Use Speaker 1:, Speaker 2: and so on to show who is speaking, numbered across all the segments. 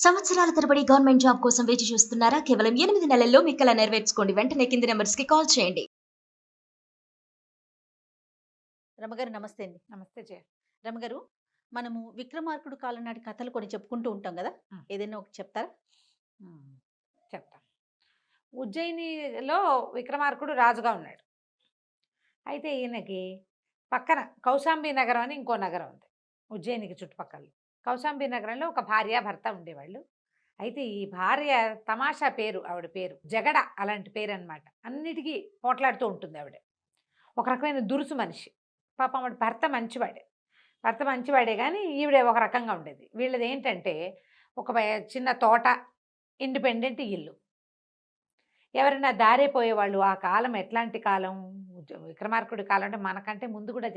Speaker 1: సంవత్సరాల తరబడి government job కోసం వేచి చూస్తున్నారా? కేవలం 8 నెలల్లో మీ కల నెరవేర్చుకోండి. వెంటనే కింది నంబర్స్‌కి కాల్ చేయండి.
Speaker 2: రమగారు నమస్తే అండి.
Speaker 3: నమస్తే జయ.
Speaker 2: రమగారు, మనము విక్రమార్కుడు కాలం నాటి కథలు కొన్ని చెప్పుకుంటూ ఉంటాం గదా!
Speaker 3: హ్మ్.
Speaker 2: ఏదైనా ఒకటి చెప్తారా?
Speaker 3: హ్మ్. చెప్తాను. ఉజ్జయినిలో విక్రమార్కుడు రాజుగా ఉన్నాడు. అయితే ఈయనకి పక్కన కౌశాంబి నగరం అని ఇంకో నగరం ఉంది ఉజ్జయినికి చుట్టుపక్కల. కౌశాంబి నగరంలో ఒక భార్య భర్త ఉండేవాళ్ళు. అయితే ఈ భార్య తమాషా పేరు, ఆవిడ పేరు జగడ, అలాంటి పేరు అనమాట. అన్నిటికీ పోట్లాడుతూ ఉంటుంది ఆవిడ. ఒక రకమైన దురుసు మనిషి. పాపం ఆవిడ భర్త మంచివాడే కానీ ఈవిడ ఒక రకంగా ఉండేది. వీళ్ళది ఏంటంటే ఒక చిన్న తోట, ఇండిపెండెంట్ ఇల్లు. ఎవరైనా దారైపోయేవాళ్ళు, ఆ కాలం ఎట్లాంటి కాలం, విక్రమార్కుడి కాలం అంటే మనకంటే ముందు కూడా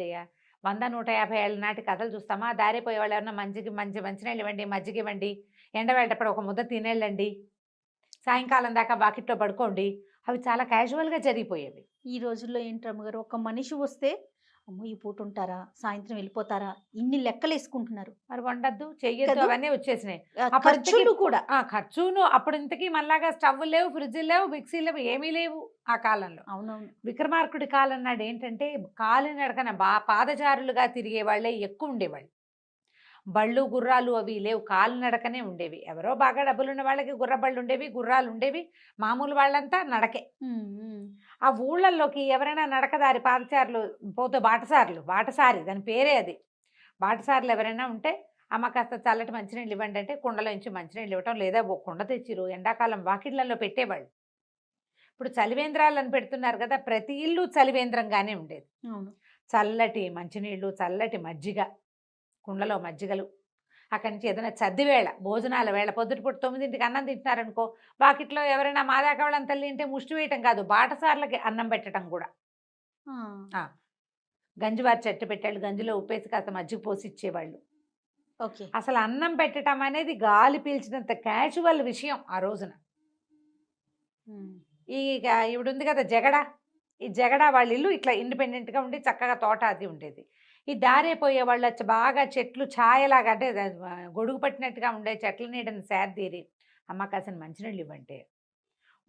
Speaker 3: 100-150 ఏళ్ళ నాటి కథలు చూస్తామా. దారైపోయేవాళ్ళు ఎవరన్నా మంచినీళ్ళు ఇవ్వండి, మజ్జిగ ఇవ్వండి, ఎండ వెళ్ళేటప్పుడు ఒక ముద్ద తినేళ్ళండి, సాయంకాలం దాకా వాకిట్లో పడుకోండి, అవి చాలా క్యాజువల్గా జరిగిపోయేవి.
Speaker 2: ఈ రోజుల్లో ఏంటి రమగారు, ఒక మనిషి వస్తే అమ్మో ఈ పూట ఉంటారా, సాయంత్రం వెళ్ళిపోతారా, ఇన్ని లెక్కలేసుకుంటున్నారు.
Speaker 3: మరి వండద్దు, చెయ్యొద్దు,
Speaker 2: కదా?
Speaker 3: అవన్నీ వచ్చేసినాయి.
Speaker 2: ఖర్చులు కూడా.
Speaker 3: ఖర్చును అప్పుడు ఇంతకీ మనలాగా స్టవ్ లేవు, ఫ్రిడ్జ్ లేవు, మిక్సీ లేవు, ఏమీ లేవు ఆ కాలంలో.
Speaker 2: అవునవును.
Speaker 3: విక్రమార్కుడి కాలం నాడు ఏంటంటే కాలినడకన పాదచారులుగా తిరిగే వాళ్ళే ఎక్కువ ఉండేవాళ్ళు. బళ్ళు గుర్రాలు అవి లేవు, కాలినడకనే ఉండేవి. ఎవరో బాగా డబ్బులున్న వాళ్ళకి గుర్రబళ్ళు ఉండేవి, గుర్రాలు ఉండేవి. మామూలు వాళ్ళంతా నడకే. ఆ ఊళ్ళల్లోకి ఎవరైనా నడకదారి పాదచారులు పోతే బాటసారి దాని పేరే అది. బాటసారులు ఎవరైనా ఉంటే అమ్మ కాస్త చల్లటి మంచినీళ్ళు ఇవ్వండి అంటే కుండలోంచి మంచినీళ్ళు ఇవ్వటం, లేదా ఓ కుండ తెచ్చిరు ఎండాకాలం వాకిళ్లలో పెట్టేవాళ్ళు. ఇప్పుడు చలివేంద్రాలను పెడుతున్నారు కదా, ప్రతి ఇల్లు చలివేంద్రంగానే ఉండేది.
Speaker 2: అవును.
Speaker 3: చల్లటి మంచినీళ్ళు, చల్లటి మజ్జిగ, కుండలో మజ్జిగలు. అక్కడి నుంచి ఏదైనా చద్ది వేళ, భోజనాల వేళ, పొద్దుటిపూట 9ంటికి అన్నం తింటున్నారనుకో, వాకిట్లో ఎవరైనా మాదాకవళం తల్లి అంటే ముష్టి వేయటం కాదు, బాటసార్లకి అన్నం పెట్టడం కూడా. గంజివారి చెట్టు పెట్టాళ్ళు, గంజిలో ఉప్పేసి కాస్త మజ్జిగ పోసి ఇచ్చేవాళ్ళు.
Speaker 2: ఓకే.
Speaker 3: అసలు అన్నం పెట్టడం అనేది గాలి పీల్చినంత క్యాజువల్ విషయం ఆ రోజున. ఈవిడ ఉంది కదా జగడ, ఈ జగడ వాళ్ళ ఇల్లు ఇట్లా ఇండిపెండెంట్గా ఉండి చక్కగా తోట అది ఉండేది. ఈ దారైపోయే వాళ్ళు వచ్చి బాగా చెట్లు ఛాయలాగా, అంటే గొడుగు పట్టినట్టుగా ఉండే చెట్ల నీడని సేరదీరి అమ్మ కాసిన మంచినీళ్ళు ఇవ్వంటే,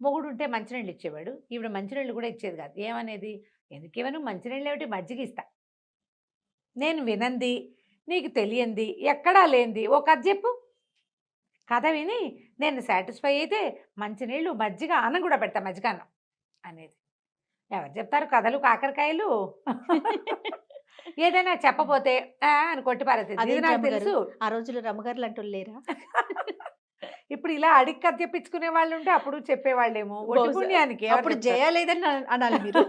Speaker 3: మొగుడు ఉంటే మంచినీళ్ళు ఇచ్చేవాడు. ఈవిడ మంచినీళ్ళు కూడా ఇచ్చేది కాదు. ఏమనేది, ఎందుకు ఇవ్వను మంచినీళ్ళు ఏమిటి, మజ్జిగ ఇస్తా, నేను వినంది, నీకు తెలియంది, ఎక్కడా లేనిది ఓ కథ చెప్పు, కథ విని నేను సాటిస్ఫై అయితే మంచినీళ్ళు మజ్జిగ అన్నం కూడా పెడతా, మజ్జిగ అన్నం అనేది. ఎవరు చెప్తారు కథలు, కాకరకాయలు. ఏదైనా చెప్పపోతే అని కొట్టిపారేది, నాకు తెలుసు.
Speaker 2: ఆ రోజుల్లో రమగారులు అంటూ లేరా?
Speaker 3: ఇప్పుడు ఇలా అడిగి కథ చెప్పించుకునే వాళ్ళు ఉంటే అప్పుడు చెప్పేవాళ్ళేమో, ఒట్టి పుణ్యానికి.
Speaker 2: అప్పుడు జయ లేదని అనాలి మీరు.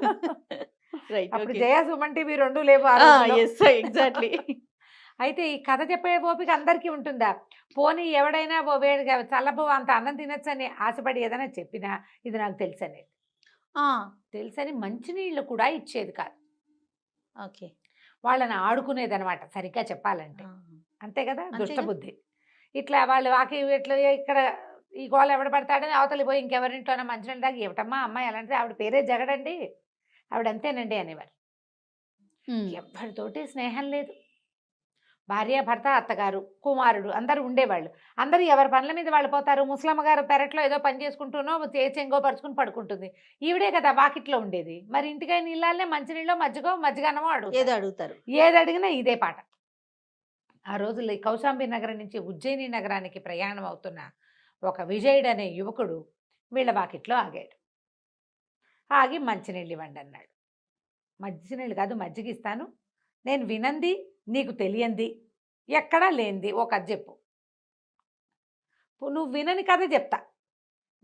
Speaker 3: అప్పుడు జయ, సుమన్ టీవీ 2 లేవు.
Speaker 2: ఎగ్జాక్ట్లీ.
Speaker 3: అయితే ఈ కథ చెప్పే ఓపిక అందరికీ ఉంటుందా? పోనీ ఎవడైనా చల్లబో అంత అన్నం తినచ్చని ఆశపడి ఏదైనా చెప్పినా ఇది నాకు తెలుసని మంచినీళ్ళు కూడా ఇచ్చేది కాదు.
Speaker 2: ఓకే.
Speaker 3: వాళ్ళని ఆడుకునేదనమాట సరిగ్గా చెప్పాలంటే. అంతే కదా, దుష్టబుద్ధి. ఇట్లా వాళ్ళు ఇట్లా ఇక్కడ ఈ గోళ ఎవడ పడతాడని అవతలి పోయి ఇంకెవరింటోనా మంచినీళ్ళు దాకా ఏమిటమ్మా అమ్మాయి అలాంటిది, ఆవిడ పేరే జగడండి, ఆవిడ అంతేనండి అనేవారు. ఎవరితోటి స్నేహం లేదు. భార్య, భర్త, అత్తగారు, కుమారుడు అందరూ ఉండేవాళ్ళు. అందరూ ఎవరి పనుల మీద వాళ్ళు పోతారు. ముసలమ్మ గారు పెరట్లో ఏదో పని చేసుకుంటూనో చెంగో పరుచుకుని పడుకుంటుంది. ఈవిడే కదా వాకిట్లో ఉండేది. మరి ఇంటికైనా ఇళ్ళాలనే మంచినీళ్ళు, మజ్జిగన్నమో అడుగుతారు. ఏది అడిగినా ఇదే పాట. ఆ రోజుల్లో ఈ కౌశాంబి నగరం నుంచి ఉజ్జయిని నగరానికి ప్రయాణం అవుతున్న ఒక విజయుడు అనే యువకుడు వీళ్ళ వాకిట్లో ఆగాడు. ఆగి మంచినీళ్ళు ఇవ్వండి అన్నాడు. మంచినీళ్ళు కాదు, మజ్జిగ ఇస్తాను, నేను వినంది, నీకు తెలియంది, ఎక్కడా లేనిది ఓ కథ చెప్పు. నువ్వు వినని కథ చెప్తా,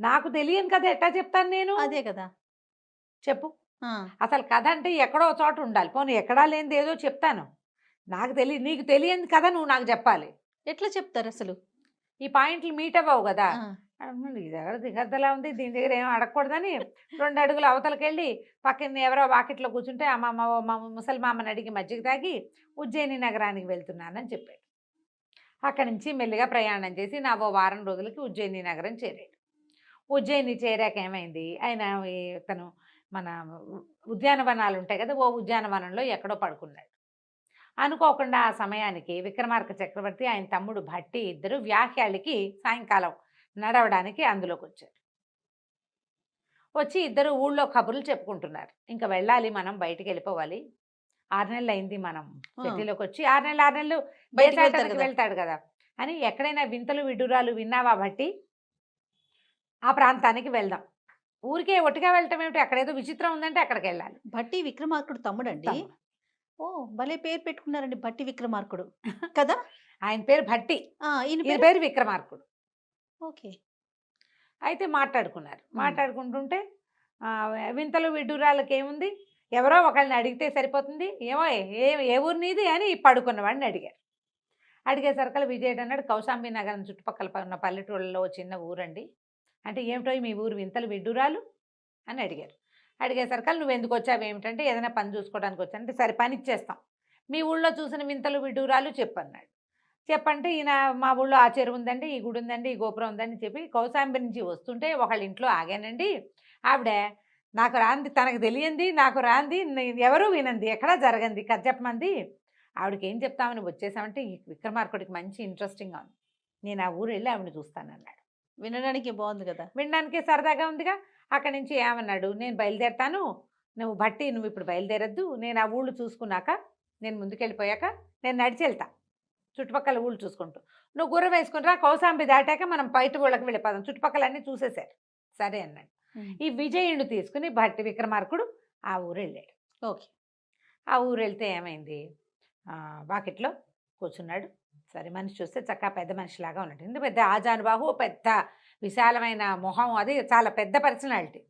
Speaker 3: నాకు తెలియని కథ ఎట్టా చెప్తాను నేను?
Speaker 2: అదే కదా,
Speaker 3: చెప్పు. అసలు కథ అంటే ఎక్కడో చోట ఉండాలి. పోనీ ఎక్కడా లేనిది ఏదో చెప్తాను, నీకు తెలియని కథ నువ్వు నాకు చెప్పాలి.
Speaker 2: ఎట్లా చెప్తారు అసలు? ఈ
Speaker 3: పాయింట్లు మీట్ అవ్వవు కదా. ఈ దగ్గర దిగద్దలా ఉంది, దీని దగ్గర ఏమో అడగకూడదని 2 అడుగులు అవతలకి వెళ్ళి పక్కన ఎవరో వాకిట్లో కూర్చుంటే మా ముసలిమామని అడిగి మజ్జిగ తాగి ఉజ్జయిని నగరానికి వెళ్తున్నానని చెప్పాడు. అక్కడి నుంచి మెల్లిగా ప్రయాణం చేసి నా ఓ వారం రోజులకి ఉజ్జయిని నగరం చేరాడు. ఉజ్జయిని చేరాక ఏమైంది, ఆయన తను మన ఉద్యానవనాలు ఉంటాయి కదా, ఓ ఉద్యానవనంలో ఎక్కడో పడుకున్నాడు. అనుకోకుండా ఆ సమయానికి విక్రమార్క చక్రవర్తి ఆయన తమ్ముడు భట్టి ఇద్దరు వ్యాఖ్యాళికి సాయంకాలం నడవడానికి అందులోకి వచ్చారు. వచ్చి ఇద్దరు ఊళ్ళో కబుర్లు చెప్పుకుంటున్నారు. ఇంకా వెళ్ళాలి, మనం బయటికి వెళ్ళిపోవాలి, 6 నెలలు అయింది మనం సిటీలోకి వచ్చి, 6 నెలలు
Speaker 2: బయటికి వెళ్తారు
Speaker 3: దేశాటనకి
Speaker 2: కదా.
Speaker 3: వెళ్తాడు కదా అని, ఎక్కడైనా వింతలు విడ్డూరాలు విన్నావా భట్టి, ఆ ప్రాంతానికి వెళ్దాం. ఊరికే ఒట్టిగా వెళ్ళటం ఏమిటి, అక్కడేదో విచిత్రం ఉందంటే అక్కడికి వెళ్ళాలి.
Speaker 2: భట్టి విక్రమార్కుడు తమ్ముడండి.
Speaker 3: తమ్ముడు.
Speaker 2: ఓ భలే పేరు పెట్టుకున్నారండి భట్టి విక్రమార్కుడు కదా.
Speaker 3: ఆయన పేరు భట్టి,
Speaker 2: ఈయన
Speaker 3: ఈయన
Speaker 2: పేరు
Speaker 3: పేరు విక్రమార్కుడు.
Speaker 2: ఓకే.
Speaker 3: అయితే మాట్లాడుకున్నారు. మాట్లాడుకుంటుంటే వింతలు విడ్డూరాలకు ఏముంది, ఎవరో ఒకళ్ళని అడిగితే సరిపోతుంది, ఏమో ఏ ఊరు నీది అని పడుకున్నవాడిని అడిగారు. అడిగేసరికల్ విజయుడు అన్నాడు, కౌశాంబి నగరం చుట్టుపక్కల ఉన్న పల్లెటూళ్ళలో చిన్న ఊరండి. అంటే ఏమిటో మీ ఊరు వింతలు విడ్డూరాలు అని అడిగారు. అడిగేసరికల్ నువ్వు ఎందుకు వచ్చావు ఏమిటంటే, ఏదైనా పని చూసుకోవడానికి వచ్చానంటే, సరే పని ఇచ్చేస్తాం, మీ ఊళ్ళో చూసిన వింతలు విడ్డూరాలు చెప్పన్నాడు. చెప్పంటే ఈయన మా ఊళ్ళో ఆ చెరువు ఉందండి, ఈ గుడి ఉందండి, ఈ గోపురం ఉందని చెప్పి కౌశాంబి నుంచి వస్తుంటే ఒకళ్ళ ఇంట్లో ఆగానండి. ఆవిడ నాకు రాంది, తనకు తెలియంది, నాకు రాంది, ఎవరూ వినంది, ఎక్కడా జరగంది కథ చెప్పమంది. ఆవిడకి ఏం చెప్తామని వచ్చేసామంటే, ఈ విక్రమార్కుడికి మంచి ఇంట్రెస్టింగ్గా ఉంది, నేను ఆ ఊరు వెళ్ళి ఆవిడని చూస్తానన్నాడు.
Speaker 2: వినడానికి బాగుంది కదా.
Speaker 3: వినడానికి సరదాగా ఉందిగా. అక్కడి నుంచి ఏమన్నాడు, నేను బయలుదేరతాను, నువ్వు భట్టి నువ్వు ఇప్పుడు బయలుదేరద్దు, నేను ఆ ఊళ్ళు చూసుకున్నాక, నేను ముందుకెళ్ళిపోయాక నేను నడిచి వెళ్తా, చుట్టుపక్కల ఊళ్ళు చూసుకుంటూ, నువ్వు గుర్రం వేసుకుని రా, కౌశాంబి దాటాక మనం బయట ఊళ్ళకి వెళ్ళిపోదాం, చుట్టుపక్కల అన్నీ చూసేశారు. సరే అన్నాడు. ఈ విజయుడిని తీసుకుని భట్టి విక్రమార్కుడు ఆ ఊరు వెళ్ళాడు.
Speaker 2: ఓకే.
Speaker 3: ఆ ఊరు వెళ్తే ఏమైంది, వాకిట్లో కూర్చున్నాడు. సరే మనిషి చూస్తే చక్కగా పెద్ద మనిషిలాగా ఉన్నాడు. ఇంత పెద్ద ఆజానుబాహు, పెద్ద విశాలమైన మొహం, అది చాలా పెద్ద పర్సనాలిటీ.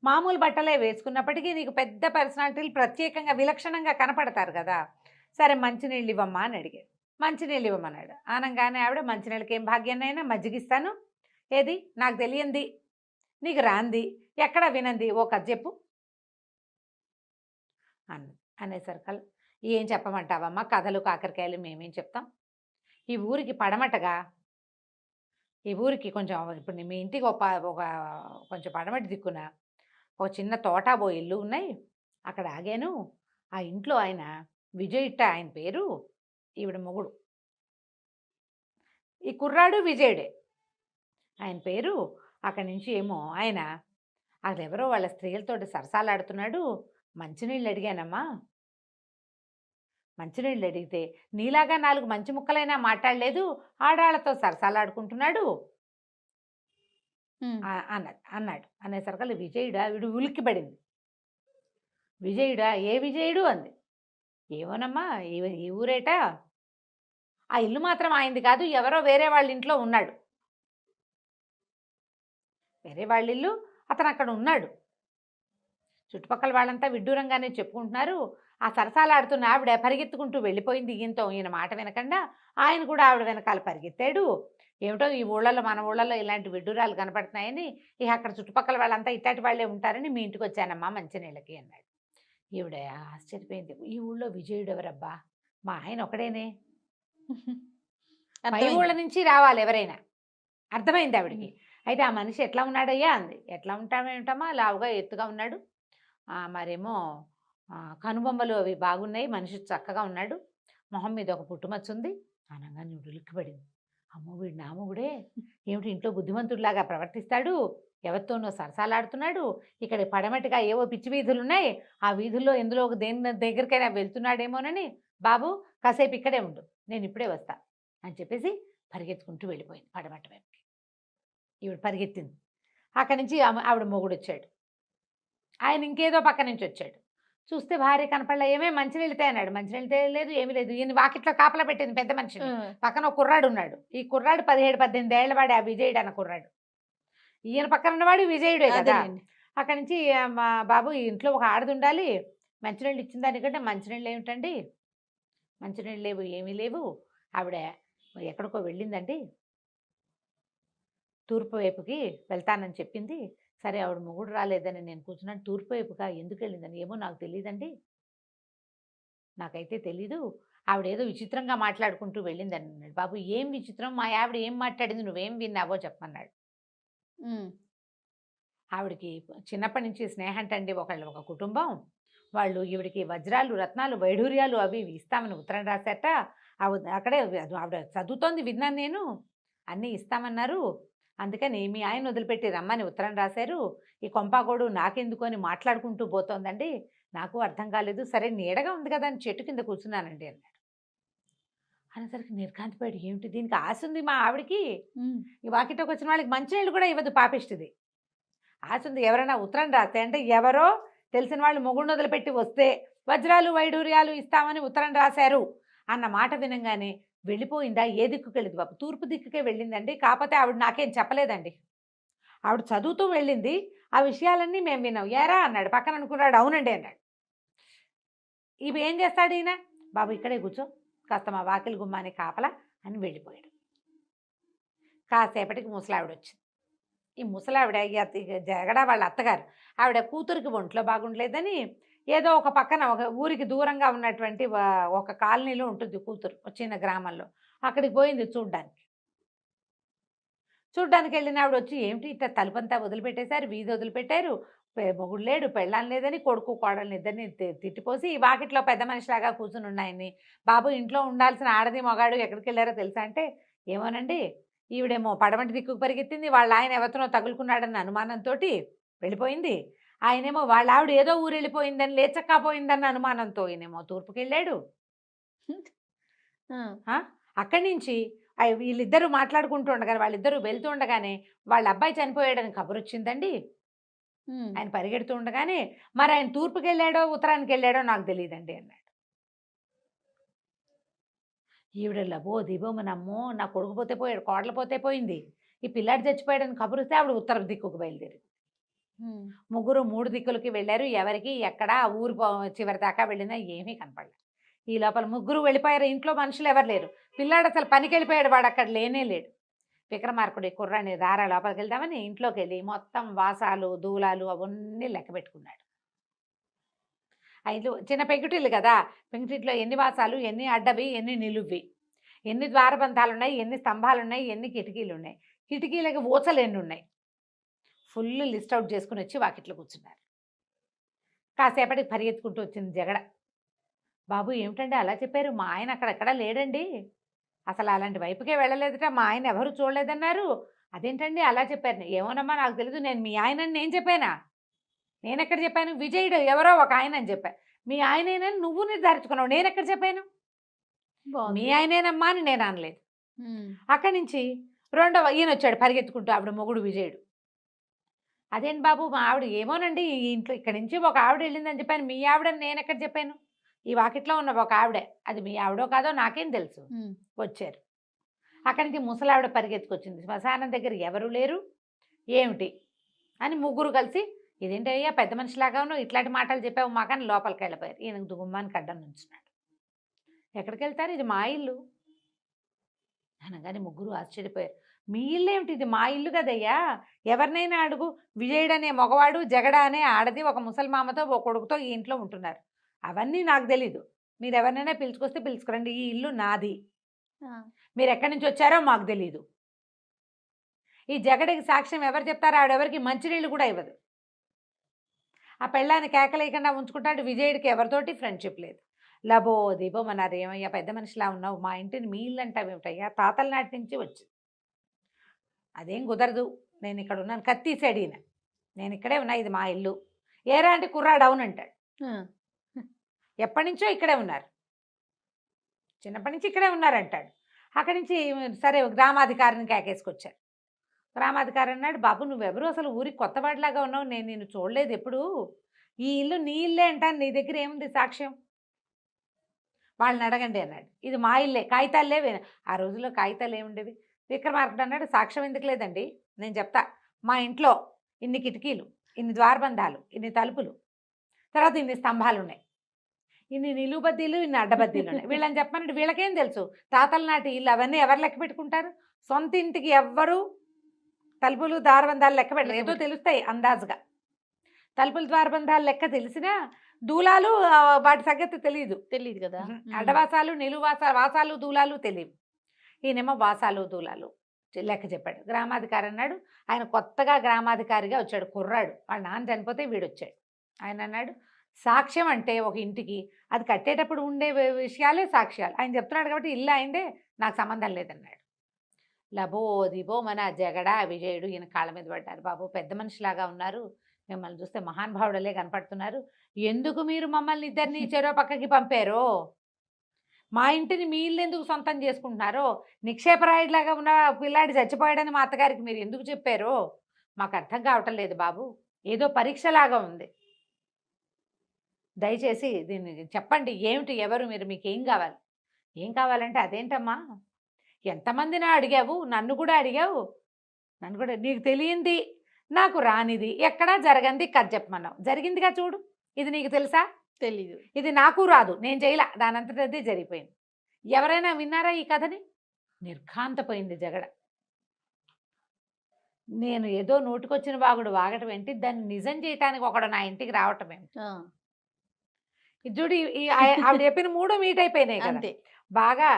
Speaker 3: మామూలు బట్టలే వేసుకున్నప్పటికీ నీకు పెద్ద పర్సనాలిటీలు ప్రత్యేకంగా విలక్షణంగా కనపడతారు కదా. సరే మంచినీళ్ళు ఇవ్వమ్మా అని అడిగాడు. మంచినీళ్ళు ఇవ్వమన్నాడు. అనగానే ఆవిడ, మంచినీళ్ళకి ఏం భాగ్యాన్నైనా మజ్జిగిస్తాను, ఏది నాకు తెలియంది, నీకు రాంది, ఎక్కడ వినంది ఓ కథ చెప్పు అనేసరికల్, ఏం చెప్పమంటావమ్మా, కథలు కాకరకాయలు మేమేం చెప్తాం, ఈ ఊరికి పడమటగా, ఈ ఊరికి కొంచెం ఇప్పుడు మీ ఇంటికి ఒక కొంచెం పడమటి దిక్కున ఒక చిన్న తోటాబో ఇల్లు ఉన్నాయి, అక్కడ ఆగాను. ఆ ఇంట్లో ఆయన విజయుట, ఆయన పేరు, ఈవిడ మొగుడు, ఈ కుర్రాడు విజయుడే ఆయన పేరు. అక్కడి నుంచి ఏమో ఆయన అసలు ఎవరో వాళ్ళ స్త్రీలతోటి సరసాలాడుతున్నాడు. మంచినీళ్ళు అడిగానమ్మా, మంచినీళ్ళు అడిగితే నీలాగా 4 మంచి ముక్కలైనా మాట్లాడలేదు, ఆడాళ్లతో సరసాలాడుకుంటున్నాడు అన్నాడు. అనేసరికల్లా విజయుడా, వీడు ఉలిక్కిపడింది. విజయుడా, ఏ విజయుడు అంది. ఏమోనమ్మా, ఈ ఊరేట, ఆ ఇల్లు మాత్రం ఆయనది కాదు, ఎవరో వేరే వాళ్ళ ఇంట్లో ఉన్నాడు, వేరే వాళ్ళ ఇల్లు, అతను అక్కడ ఉన్నాడు, చుట్టుపక్కల వాళ్ళంతా విడ్డూరంగానే చెప్పుకుంటున్నారు. ఆ సరసాలాడుతున్న ఆవిడ పరిగెత్తుకుంటూ వెళ్ళిపోయింది. ఈయన మాట వినకుండా ఆయన కూడా ఆవిడ వెనకాల పరిగెత్తాడు. ఏమిటో ఈ ఊళ్ళలో, మన ఊళ్ళలో ఇలాంటి విడ్డూరాలు కనపడుతున్నాయని, ఇక అక్కడ చుట్టుపక్కల వాళ్ళంతా ఇట్లాంటి వాళ్ళే ఉంటారని మీ ఇంటికి వచ్చానమ్మా మంచినీళ్ళకి అన్నాడు. ఈవిడ ఆశ్చర్యపోయింది. ఈ ఊళ్ళో విజయుడు ఎవరబ్బా, మా ఆయన ఒకడేనే, పై ఊళ్ళ నుంచి రావాలి ఎవరైనా, అర్థమైంది ఆవిడకి. అయితే ఆ మనిషి ఎట్లా ఉన్నాడయ్యా అంది. ఎట్లా ఉంటామేమిటమ్మా, లావుగా ఎత్తుగా ఉన్నాడు, మరేమో కనుబొమ్మలు అవి బాగున్నాయి, మనిషి చక్కగా ఉన్నాడు, మొహం మీద ఒక పుట్టుమచ్చ ఉంది అనగానే ఉలిక్కిపడింది. అమ్మో, వీడు నా మొగుడే, ఏమిటి ఇంట్లో బుద్ధిమంతుడిలాగా ప్రవర్తిస్తాడు, ఎవరితోనో సరసాలాడుతున్నాడు, ఇక్కడ పడమటిగా ఏవో పిచ్చి వీధులు ఉన్నాయి, ఆ వీధుల్లో ఎందులో దేని దగ్గరికైనా వెళ్తున్నాడేమోనని, బాబు కాసేపు ఇక్కడే ఉండు, నేను ఇప్పుడే వస్తా అని చెప్పేసి పరిగెత్తుకుంటూ వెళ్ళిపోయింది పడమటి వైపుకి. ఈవిడ పరిగెత్తింది. అక్కడి నుంచి ఆవిడ మొగుడు వచ్చాడు. ఆయన ఇంకేదో పక్క నుంచి వచ్చాడు. చూస్తే భార్య కనపడలే. ఏమే మంచినీళ్ళు అన్నాడు. మంచినీళ్ళు తేలేదు, ఏమీ లేదు. ఈయన వాకిట్లో కాపలా పెట్టింది పెద్ద మనిషిని. పక్కన ఒక కుర్రాడు ఉన్నాడు. ఈ కుర్రాడు 17-18 ఏళ్ల వాడు, ఆ విజయుడు అన్న కుర్రాడు. ఈయన పక్కన ఉన్నవాడు విజయుడే కదా. అక్కడి నుంచి, మా బాబు ఈ ఇంట్లో ఒక ఆడది ఉండాలి, మంచినీళ్ళు ఇచ్చిన దానికంటే మంచినీళ్ళు ఏమిటండి, మంచినీళ్ళు లేవు, ఏమీ లేవు, ఆవిడ ఎక్కడికో వెళ్ళిందండి, తూర్పు వైపుకి వెళ్తానని చెప్పింది. సరే ఆవిడ మొగుడు రాలేదని నేను కూర్చున్నాను. తూర్పు వైపుగా ఎందుకు వెళ్ళిందని ఏమో నాకు తెలియదండి, నాకైతే తెలీదు, ఆవిడ ఏదో విచిత్రంగా మాట్లాడుకుంటూ వెళ్ళిందని అన్నాడు. బాబు ఏం విచిత్రం, మా ఆవిడ ఏం మాట్లాడింది, నువ్వేం విన్నావో చెప్పమన్నాడు. ఆవిడకి చిన్నప్పటి నుంచి స్నేహం అండి, ఒక కుటుంబం, వాళ్ళు ఈవిడికి వజ్రాలు రత్నాలు వైఢూర్యాలు అవి ఇవి ఇస్తామని ఉత్తరం రాశాట. అక్కడే ఆవిడ చదువుతోంది విన్నాను నేను. అన్నీ ఇస్తామన్నారు. అందుకని మీ ఆయన వదిలిపెట్టి రమ్మని ఉత్తరం రాశారు. ఈ కొంపాగోడు నాకెందుకు అని మాట్లాడుకుంటూ పోతోందండి. నాకు అర్థం కాలేదు. సరే నీడగా ఉంది కదా అని చెట్టు కింద కూర్చున్నానండి అన్నాడు. అనేసరికి నిర్ఘాంతపోయాడు. ఏమిటి దీనికి ఆశ ఉంది మా ఆవిడికి. ఈ వాకిటోకి వచ్చిన వాళ్ళకి మంచినీళ్ళు కూడా ఇవ్వదు పాపిష్టిది. ఆశ ఉంది. ఎవరైనా ఉత్తరం రాస్తే అంటే ఎవరో తెలిసిన వాళ్ళు మొగుడిని వదిలిపెట్టి వస్తే వజ్రాలు వైఢూర్యాలు ఇస్తామని ఉత్తరం రాశారు అన్న మాట వినంగానే వెళ్ళిపోయిందా? ఏ దిక్కుకి వెళ్ళింది బాబు? తూర్పు దిక్కుకే వెళ్ళిందండి. కాకపోతే ఆవిడ నాకేం చెప్పలేదండి. ఆవిడ చదువుతూ వెళ్ళింది. ఆ విషయాలన్నీ మేము విన్నాం. ఏరా అన్నాడు. పక్కన అనుకున్నాడు. అవునండి అన్నాడు. ఇవి ఏం చేస్తాడు ఈయన? బాబు ఇక్కడే కూర్చో, కాస్త మా వాకిలి గుమ్మాని కాపలా అని వెళ్ళిపోయాడు. కాసేపటికి ముసలావిడ వచ్చింది. ఈ ముసలావిడ జగడ వాళ్ళ అత్తగారు ఆవిడ కూతురికి ఒంట్లో బాగుండలేదని ఏదో ఒక పక్కన ఒక ఊరికి దూరంగా ఉన్నటువంటి ఒక కాలనీలో ఉంటుంది కూతురు, చిన్న గ్రామంలో. అక్కడికి పోయింది చూడ్డానికి వెళ్ళిన ఆవిడ వచ్చి ఏమిటి ఇట్లా తలుపంతా వదిలిపెట్టేశారు, వీధి వదిలిపెట్టారు, మొగుడు లేడు, పెళ్ళాం లేదని కొడుకు కోడల్ని ఇద్దరిని తిట్టిపోసి ఈ వాకిట్లో పెద్ద మనిషిలాగా కూర్చుని ఉన్నాయని. బాబు ఇంట్లో ఉండాల్సిన ఆడది మగాడు ఎక్కడికి వెళ్ళారో తెలుసా అంటే ఏమోనండి ఈవిడేమో పడమటి దిక్కుకు పరిగెత్తింది, వాళ్ళ ఆయన ఎవరితోనో తగులుకున్నాడన్న అనుమానంతో వెళ్ళిపోయింది. ఆయనేమో వాళ్ళ ఆవిడ ఏదో ఊరు వెళ్ళిపోయిందని లేచక్కపోయిందన్న అనుమానంతో ఈయనేమో తూర్పుకి వెళ్ళాడు. అక్కడి నుంచి వీళ్ళిద్దరూ మాట్లాడుకుంటూ ఉండగానే వాళ్ళిద్దరూ వెళ్తూ ఉండగానే వాళ్ళ అబ్బాయి చనిపోయాడని కబురు వచ్చిందండి. ఆయన పరిగెడుతూ ఉండగానే మరి ఆయన తూర్పుకి వెళ్ళాడో ఉత్తరానికి వెళ్ళాడో నాకు తెలియదండి అన్నాడు. ఈవిడ లబో దిబోమనమ్మో నా కొడుకు పోతే పోయాడు, కోడలు పోతే పోయింది, ఈ పిల్లాడు చచ్చిపోయాడని కబురిస్తే ఆవిడ ఉత్తర దిక్కుకు బయలుదేరి. ముగ్గురు 3 దిక్కులకి వెళ్ళారు. ఎవరికి ఎక్కడ ఊరు చివరి దాకా వెళ్ళినా ఏమీ కనపడలేదు. ఈ లోపల ముగ్గురు వెళ్ళిపోయారు. ఇంట్లో మనుషులు ఎవరు లేరు. పిల్లాడు అసలు పనికి వెళ్ళిపోయాడు, వాడు అక్కడ లేనే లేడు. విక్రమార్కుడు కుర్రాన్ని దారా లోపలికి వెళ్దామని ఇంట్లోకి వెళ్ళి మొత్తం వాసాలు దూలాలు అవన్నీ లెక్క పెట్టుకున్నాడు. ఐదు చిన్న పెంకుటిల్లు కదా, పెంకుటిట్లో ఎన్ని వాసాలు, ఎన్ని అడ్డవి, ఎన్ని నిలువ్వి, ఎన్ని ద్వారబంధాలు ఉన్నాయి, ఎన్ని స్తంభాలు ఉన్నాయి, ఎన్ని కిటికీలు ఉన్నాయి, కిటికీలకి ఊచలు ఎన్ని ఉన్నాయి, ఫుల్ లిస్ట్ అవుట్ చేసుకుని వచ్చి వాకిట్లో కూర్చున్నారు. కాసేపటికి పరిగెత్తుకుంటూ వచ్చింది జగడ. బాబు ఏమిటండి అలా చెప్పారు? మా ఆయన అక్కడెక్కడా లేడండి, అసలు అలాంటి వైపుకే వెళ్ళలేదట, మా ఆయన ఎవరు చూడలేదన్నారు. అదేంటండి అలా చెప్పారు? ఏమోనమ్మా నాకు తెలీదు, నేను మీ ఆయనని నేను చెప్పానా? నేను ఎక్కడ చెప్పాను? విజయుడు ఎవరో ఒక ఆయన అని చెప్పా. మీ ఆయనేనని నువ్వు నిర్ధారించుకున్నావు, నేను ఎక్కడ చెప్పాను? మీ ఆయనేనమ్మా అని నేను అనలేదు. అక్కడి నుంచి రెండవ ఈయన వచ్చాడు పరిగెత్తుకుంటూ, ఆవిడ మొగుడు విజయుడు. అదేంటి బాబు మా ఆవిడ? ఏమోనండి ఈ ఇంట్లో ఇక్కడి నుంచి ఒక ఆవిడ వెళ్ళిందని చెప్పాను, మీ ఆవిడని నేను ఎక్కడ చెప్పాను? ఈ వాకిట్లో ఉన్న ఒక ఆవిడే, అది మీ ఆవిడో కాదో నాకేం తెలుసు. వచ్చారు. అక్కడి నుంచి ముసలావిడ పరిగెత్తుకొచ్చింది. శ్మశానం దగ్గర ఎవరు లేరు ఏమిటి అని ముగ్గురు కలిసి ఇదేంటయ్యా పెద్ద మనిషిలాగా ఉన్నావు, ఇట్లాంటి మాటలు చెప్పావు మాకని లోపలికి వెళ్ళిపోయారు. ఈయనకు గుమ్మానికి అడ్డం నుంచున్నాడు. ఎక్కడికి వెళ్తారు? ఇది మా ఇల్లు అనగానే ముగ్గురు ఆశ్చర్యపోయారు. మీ ఇల్లు ఏమిటి? ఇది మా ఇల్లు కదయ్యా, ఎవరినైనా అడుగు, విజయుడు అనే మగవాడు, జగడ అనే ఆడది, ఒక ముసల్మామతో ఒక కొడుకుతో ఈ ఇంట్లో ఉంటున్నారు. అవన్నీ నాకు తెలీదు, మీరు ఎవరినైనా పిలుచుకొస్తే పిలుచుకురండి, ఈ ఇల్లు నాది, మీరు ఎక్కడి నుంచి వచ్చారో మాకు తెలీదు. ఈ జగడికి సాక్ష్యం ఎవరు చెప్తారో ఆవిడెవరికి మంచినీళ్ళు కూడా ఇవ్వదు. ఆ పెళ్ళాన్ని కేకలేకుండా ఉంచుకుంటాడు. విజయుడికి ఎవరితోటి ఫ్రెండ్షిప్ లేదు. లబో దీపో మన్నారు. ఏమయ్యా పెద్ద మనిషిలా ఉన్నావు, మా ఇంటిని మీ ఇల్లు అంటావేమిటయ్యా, తాతల నాటి నుంచి వచ్చింది. అదేం కుదరదు, నేను ఇక్కడ ఉన్నాను, కత్తీసాడు ఈయన, నేను ఇక్కడే ఉన్నా, ఇది మా ఇల్లు. ఏరా అంటే కుర్రాడు అవునంటాడు. ఎప్పటి నుంచో ఇక్కడే ఉన్నారు, చిన్నప్పటి నుంచి ఇక్కడే ఉన్నారంటాడు. అక్కడి నుంచి సరే గ్రామాధికారిని కేకేసుకొచ్చారు. గ్రామాధికారి అన్నాడు, బాబు నువ్వెవరు, అసలు ఊరికి కొత్తవాడిలాగా ఉన్నావు, నేను నిన్ను చూడలేదు ఎప్పుడు, ఈ ఇల్లు నీ ఇల్లే అంటాను, నీ దగ్గర ఏముంది సాక్ష్యం? వాళ్ళని అడగండి అన్నాడు. ఇది మా ఇల్లే, కాగితాలు లేవే. ఆ రోజుల్లో కాగితాలు ఏముండేవి? విక్రమార్కుడు అన్నాడు, సాక్ష్యం ఎందుకు లేదండి, నేను చెప్తా. మా ఇంట్లో ఇన్ని కిటికీలు, ఇన్ని ద్వారబంధాలు, ఇన్ని తలుపులు, తర్వాత ఇన్ని స్తంభాలు ఉన్నాయి, ఇన్ని నిలువు బద్దీలు, ఇన్ని అడ్డబద్దీలు ఉన్నాయి. వీళ్ళని చెప్పమన్నాడు. వీళ్ళకేం తెలుసు తాతల నాటి ఇల్లు, అవన్నీ ఎవరు లెక్క పెట్టుకుంటారు? సొంత ఇంటికి ఎవ్వరు తలుపులు ద్వారబంధాలు లెక్క పెట్టలేదు. ఏదో తెలుస్తాయి అందాజుగా, తలుపులు ద్వారబంధాలు లెక్క తెలిసినా దూలాలు వాటి సంగతి తెలియదు కదా. అడ్డవాసాలు వాసాలు దూలాలు తెలియవు. ఈయనేమో వాసాలు దూలాలు లెక్క చెప్పాడు. గ్రామాధికారి అన్నాడు, ఆయన కొత్తగా గ్రామాధికారిగా వచ్చాడు, కుర్రాడు, వాళ్ళ నాన్న చనిపోతే వీడు వచ్చాడు. ఆయన అన్నాడు, సాక్ష్యం అంటే ఒక ఇంటికి అది కట్టేటప్పుడు ఉండే విషయాలే సాక్ష్యాలు. ఆయన చెప్తున్నాడు కాబట్టి ఇల్లు అయిందే, నాకు సంబంధం లేదన్నాడు. లబో దిబో మన జగడ విజయుడు ఈయన కాళ్ళ మీద పడ్డారు. బాబు పెద్ద మనిషిలాగా ఉన్నారు, మిమ్మల్ని చూస్తే మహానుభావుడలే కనపడుతున్నారు, ఎందుకు మీరు మమ్మల్ని ఇద్దరిని చెరో పక్కకి పంపారో, మా ఇంటిని మీ ఇల్లు ఎందుకు సొంతం చేసుకుంటున్నారో, నిక్షేపరాయుడిలాగా ఉన్న పిల్లాడి చచ్చిపోయాడని మా అత్తగారికి మీరు ఎందుకు చెప్పారో మాకు అర్థం కావటం లేదు బాబు, ఏదో పరీక్షలాగా ఉంది, దయచేసి దీన్ని చెప్పండి, ఏమిటి, ఎవరు మీరు, మీకు ఏం కావాలి? ఏం కావాలంటే అదేంటమ్మా, ఎంతమందిని అడిగావు, నన్ను కూడా అడిగావు, నన్ను కూడా, నీకు తెలియంది నాకు రానిది ఎక్కడా జరగంది కథ చెప్పమన్నావు, జరిగిందిగా చూడు, ఇది నీకు తెలుసా?
Speaker 2: తెలీదు.
Speaker 3: ఇది నాకు రాదు, నేను చేయలా, దానంతటదే జరిగిపోయింది. ఎవరైనా విన్నారా ఈ కథని? నిర్ఘాంతపోయింది జగడ. నేను ఏదో నోటికొచ్చిన వాగుడు వాగటం ఏంటి, దాన్ని నిజం చేయటానికి ఒకడు నా ఇంటికి రావటం ఏమిటి? ఇది చూడు, ఆవిడ చెప్పిన 3 మీట్ అయిపోయినాయి కదా,
Speaker 2: అంతే.
Speaker 3: బాగా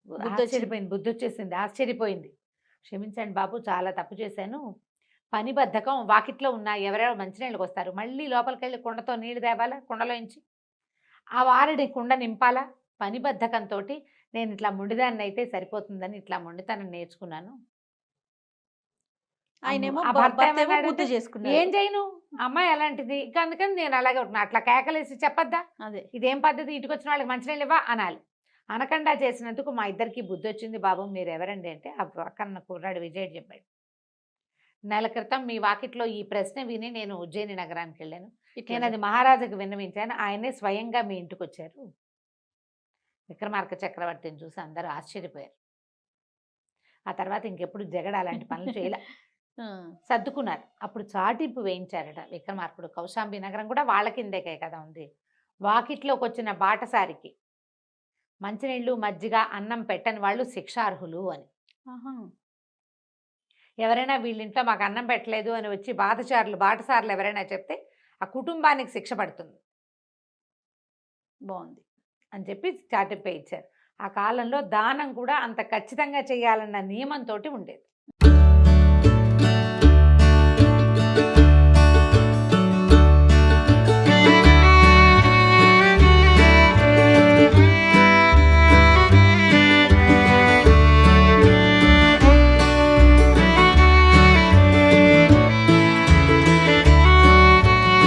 Speaker 2: బుద్ధి
Speaker 3: ఆశ్చర్యపోయింది, బుద్ధి వచ్చేసింది, ఆశ్చర్యపోయింది. క్షమించండి బాబు, చాలా తప్పు చేశాను, పని బద్ధకం, వాకిట్లో ఉన్న ఎవరెవరో మంచినీళ్ళకి వస్తారు, మళ్ళీ లోపలికి వెళ్ళి కుండతో నీళ్ళు తేవాలా, కుండలోంచి ఆ వారిని కుండ నింపాలా, పని బద్ధకంతో నేను ఇట్లా మొండిదాన్ని అయితే సరిపోతుందని ఇట్లా మొండితనం నేర్చుకున్నాను.
Speaker 2: ఆయనేమో
Speaker 3: ఆ భర్త
Speaker 2: భర్త ఏమో
Speaker 3: ఏమన్నాడంటే,
Speaker 2: బుద్ధి చేసుకున్నాడు.
Speaker 3: ఏం చేయను, అమ్మాయి అలాంటిది, ఇంకా అందుకని నేను అలాగే ఉంటున్నా, అట్లా కేకలేసి చెప్పొద్దా,
Speaker 2: అదే
Speaker 3: ఇదేం పద్ధతి, ఇంటికి వచ్చిన వాళ్ళకి మంచినీళ్ళు ఇవ్వా అనాలి. అనకుండా చేసినందుకు మా ఇద్దరికి బుద్ధి వచ్చింది బాబు, మీరు ఎవరండి అంటే ఆ పక్కన కుర్రాడు విజయుడు చెప్పాడు, నెల క్రితం మీ వాకిట్లో ఈ ప్రశ్న విని నేను ఉజ్జయిని నగరానికి వెళ్ళాను, నేను అది మహారాజుకు విన్నవించాను, ఆయనే స్వయంగా మీ ఇంటికి వచ్చారు. విక్రమార్క చక్రవర్తిని చూసి అందరూ ఆశ్చర్యపోయారు. ఆ తర్వాత ఇంకెప్పుడు జగడ అలాంటి పనులు చేయలే, సర్దుకున్నారు. అప్పుడు చాటింపు వేయించారట విక్రమార్కుడు. కౌశాంబి నగరం కూడా వాళ్ళ కిందేకే కదా ఉంది. వాకిట్లోకి వచ్చిన బాటసారికి మంచినీళ్ళు మజ్జిగ అన్నం పెట్టని వాళ్ళు శిక్షార్హులు అని. ఎవరైనా వీళ్ళింట్లో మాకు అన్నం పెట్టలేదు అని వచ్చి బాటసార్లు ఎవరైనా చెప్తే ఆ కుటుంబానికి శిక్ష పడుతుంది
Speaker 2: బాగుంది
Speaker 3: అని చెప్పి చాటింపు ఇచ్చారు. ఆ కాలంలో దానం కూడా అంత ఖచ్చితంగా చేయాలన్న నియమంతో ఉండేది.